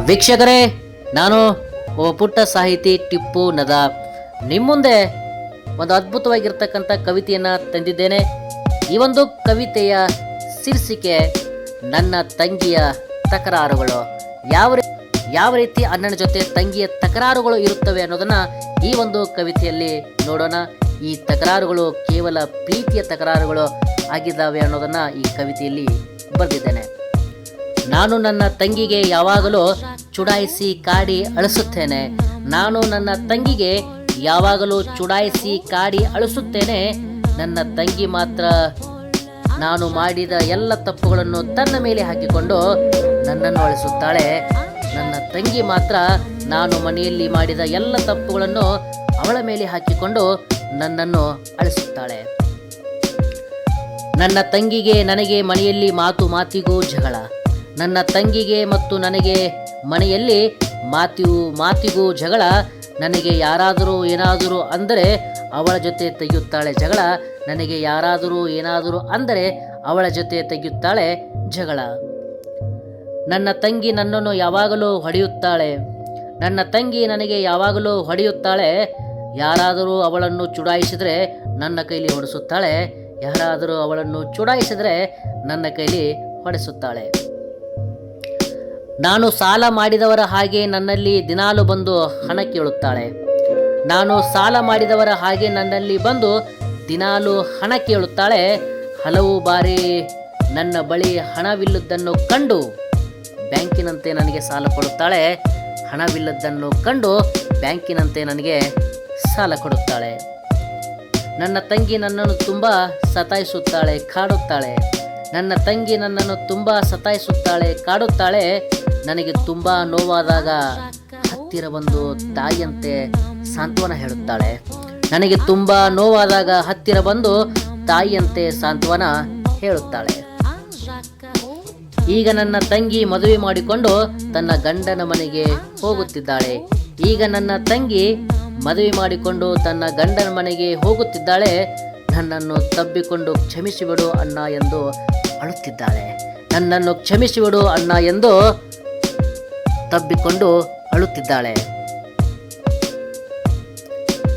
ವೀಕ್ಷಕರೇ, ನಾನು ಒಬ್ಬ ಪುಟ್ಟ ಸಾಹಿತಿ ಟಿಪ್ಪು ನದ ನಿಮ್ಮ ಮುಂದೆ ಒಂದು ಅದ್ಭುತವಾಗಿರ್ತಕ್ಕಂಥ ಕವಿತೆಯನ್ನು ತಂದಿದ್ದೇನೆ. ಈ ಒಂದು ಕವಿತೆಯ ಶೀರ್ಷಿಕೆ ನನ್ನ ತಂಗಿಯ ತಕರಾರುಗಳು. ಯಾವ ರೀತಿ ಅಣ್ಣನ ಜೊತೆ ತಂಗಿಯ ತಕರಾರುಗಳು ಇರುತ್ತವೆ ಅನ್ನೋದನ್ನು ಈ ಒಂದು ಕವಿತೆಯಲ್ಲಿ ನೋಡೋಣ. ಈ ತಕರಾರುಗಳು ಕೇವಲ ಪ್ರೀತಿಯ ತಕರಾರುಗಳು ಆಗಿದ್ದಾವೆ ಅನ್ನೋದನ್ನು ಈ ಕವಿತೆಯಲ್ಲಿ ಬರೆದಿದ್ದೇನೆ. ನಾನು ನನ್ನ ತಂಗಿಗೆ ಯಾವಾಗಲೂ ಚುಡಾಯಿಸಿ ಕಾಡಿ ಅಳಿಸುತ್ತೇನೆ. ನಾನು ನನ್ನ ತಂಗಿಗೆ ಯಾವಾಗಲೂ ಚುಡಾಯಿಸಿ ಕಾಡಿ ಅಳಿಸುತ್ತೇನೆ. ನನ್ನ ತಂಗಿ ಮಾತ್ರ ನಾನು ಮಾಡಿದ ಎಲ್ಲ ತಪ್ಪುಗಳನ್ನು ತನ್ನ ಮೇಲೆ ಹಾಕಿಕೊಂಡು ನನ್ನನ್ನು ಅಳಿಸುತ್ತಾಳೆ. ನನ್ನ ತಂಗಿ ಮಾತ್ರ ನಾನು ಮನೆಯಲ್ಲಿ ಮಾಡಿದ ಎಲ್ಲ ತಪ್ಪುಗಳನ್ನು ಅವಳ ಮೇಲೆ ಹಾಕಿಕೊಂಡು ನನ್ನನ್ನು ಅಳಿಸುತ್ತಾಳೆ. ನನ್ನ ತಂಗಿಗೆ ನನಗೆ ಮನೆಯಲ್ಲಿ ಮಾತಿಗೂ ಜಗಳ. ನನ್ನ ತಂಗಿಗೆ ಮತ್ತು ನನಗೆ ಮನೆಯಲ್ಲಿ ಮಾತಿಗೂ ಜಗಳ. ನನಗೆ ಯಾರಾದರೂ ಏನಾದರೂ ಅಂದರೆ ಅವಳ ಜೊತೆ ತೆಗೆಯುತ್ತಾಳೆ ಜಗಳ. ನನಗೆ ಯಾರಾದರೂ ಏನಾದರೂ ಅಂದರೆ ಅವಳ ಜೊತೆ ತೆಗೆಯುತ್ತಾಳೆ ಜಗಳ. ನನ್ನ ತಂಗಿ ನನ್ನನ್ನು ಯಾವಾಗಲೂ ಹೊಡೆಯುತ್ತಾಳೆ. ನನ್ನ ತಂಗಿ ನನಗೆ ಯಾವಾಗಲೂ ಹೊಡೆಯುತ್ತಾಳೆ. ಯಾರಾದರೂ ಅವಳನ್ನು ಚುಡಾಯಿಸಿದರೆ ನನ್ನ ಕೈಲಿ ಹೊಡೆಸುತ್ತಾಳೆ. ಯಾರಾದರೂ ಅವಳನ್ನು ಚುಡಾಯಿಸಿದರೆ ನನ್ನ ಕೈಲಿ ಹೊಡೆಸುತ್ತಾಳೆ. ನಾನು ಸಾಲ ಮಾಡಿದವರ ಹಾಗೆ ನನ್ನಲ್ಲಿ ದಿನಾಲು ಬಂದು ಹಣ ಕೇಳುತ್ತಾಳೆ. ನಾನು ಸಾಲ ಮಾಡಿದವರ ಹಾಗೆ ನನ್ನಲ್ಲಿ ಬಂದು ದಿನಾಲು ಹಣ ಕೇಳುತ್ತಾಳೆ. ಹಲವು ಬಾರಿ ನನ್ನ ಬಳಿ ಹಣವಿಲ್ಲದನ್ನು ಕಂಡು ಬ್ಯಾಂಕಿನಂತೆ ನನಗೆ ಸಾಲ ಕೊಡುತ್ತಾಳೆ. ಹಣವಿಲ್ಲದನ್ನು ಕಂಡು ಬ್ಯಾಂಕಿನಂತೆ ನನಗೆ ಸಾಲ ಕೊಡುತ್ತಾಳೆ. ನನ್ನ ತಂಗಿ ನನ್ನನ್ನು ತುಂಬ ಸತಾಯಿಸುತ್ತಾಳೆ, ಕಾಡುತ್ತಾಳೆ. ನನ್ನ ತಂಗಿ ನನ್ನನ್ನು ತುಂಬ ಸತಾಯಿಸುತ್ತಾಳೆ, ಕಾಡುತ್ತಾಳೆ. ನನಗೆ ತುಂಬ ನೋವಾದಾಗ ಹತ್ತಿರ ಬಂದು ತಾಯಿಯಂತೆ ಸಾಂತ್ವನ ಹೇಳುತ್ತಾಳೆ. ನನಗೆ ತುಂಬ ನೋವಾದಾಗ ಹತ್ತಿರ ಬಂದು ತಾಯಿಯಂತೆ ಸಾಂತ್ವನ ಹೇಳುತ್ತಾಳೆ. ಈಗ ನನ್ನ ತಂಗಿ ಮದುವೆ ಮಾಡಿಕೊಂಡು ತನ್ನ ಗಂಡನ ಮನೆಗೆ ಹೋಗುತ್ತಿದ್ದಾಳೆ. ಈಗ ನನ್ನ ತಂಗಿ ಮದುವೆ ಮಾಡಿಕೊಂಡು ತನ್ನ ಗಂಡನ ಮನೆಗೆ ಹೋಗುತ್ತಿದ್ದಾಳೆ. ನನ್ನನ್ನು ತಬ್ಬಿಕೊಂಡು ಕ್ಷಮಿಸಿಬಿಡು ಅಣ್ಣ ಎಂದು ಅಳುತ್ತಿದ್ದಾಳೆ. ನನ್ನನ್ನು ಕ್ಷಮಿಸಿಬಿಡು ಅಣ್ಣ ಎಂದು ತಬ್ಬಿಕೊಂಡು ಅಳುತ್ತಿದ್ದಾಳೆ.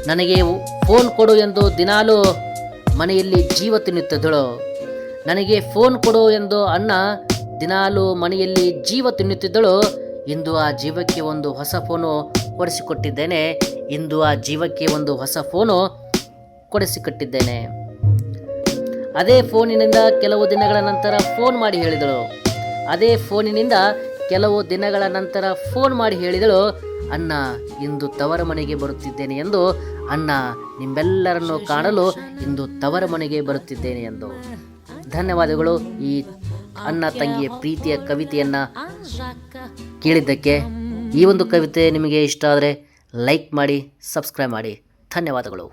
ನನಗೆ ಫೋನ್ ಕೊಡು ಎಂದು ದಿನಾಲು ಮನೆಯಲ್ಲಿ ಜೀವ ತಿನ್ನುತ್ತಿದ್ದಳು. ನನಗೆ ಫೋನ್ ಕೊಡು ಎಂದು ಅಣ್ಣ ದಿನಾಲು ಮನೆಯಲ್ಲಿ ಜೀವ ತಿನ್ನುತ್ತಿದ್ದಳು. ಇಂದು ಆ ಜೀವಕ್ಕೆ ಒಂದು ಹೊಸ ಫೋನು ಕೊಡಿಸಿಕೊಟ್ಟಿದ್ದೇನೆ. ಇಂದು ಆ ಜೀವಕ್ಕೆ ಒಂದು ಹೊಸ ಫೋನು ಕೊಡಿಸಿಕೊಟ್ಟಿದ್ದೇನೆ. ಅದೇ ಫೋನಿನಿಂದ ಕೆಲವು ದಿನಗಳ ನಂತರ ಫೋನ್ ಮಾಡಿ ಹೇಳಿದಳು. ಅದೇ ಫೋನಿನಿಂದ ಕೆಲವು ದಿನಗಳ ನಂತರ ಫೋನ್ ಮಾಡಿ ಹೇಳಿದಳು, ಅಣ್ಣ ಇಂದು ತವರ ಮನೆಗೆ ಬರುತ್ತಿದ್ದೇನೆ ಎಂದು. ಅಣ್ಣ ನಿಮ್ಮೆಲ್ಲರನ್ನು ಕಾಣಲು ಇಂದು ತವರ ಮನೆಗೆ ಬರುತ್ತಿದ್ದೇನೆ ಎಂದು. ಧನ್ಯವಾದಗಳು ಈ ಅಣ್ಣ ತಂಗಿಯ ಪ್ರೀತಿಯ ಕವಿತೆಯನ್ನು ಕೇಳಿದ್ದಕ್ಕೆ. ಈ ಒಂದು ಕವಿತೆ ನಿಮಗೆ ಇಷ್ಟ ಆದರೆ ಲೈಕ್ ಮಾಡಿ, ಸಬ್ಸ್ಕ್ರೈಬ್ ಮಾಡಿ. ಧನ್ಯವಾದಗಳು.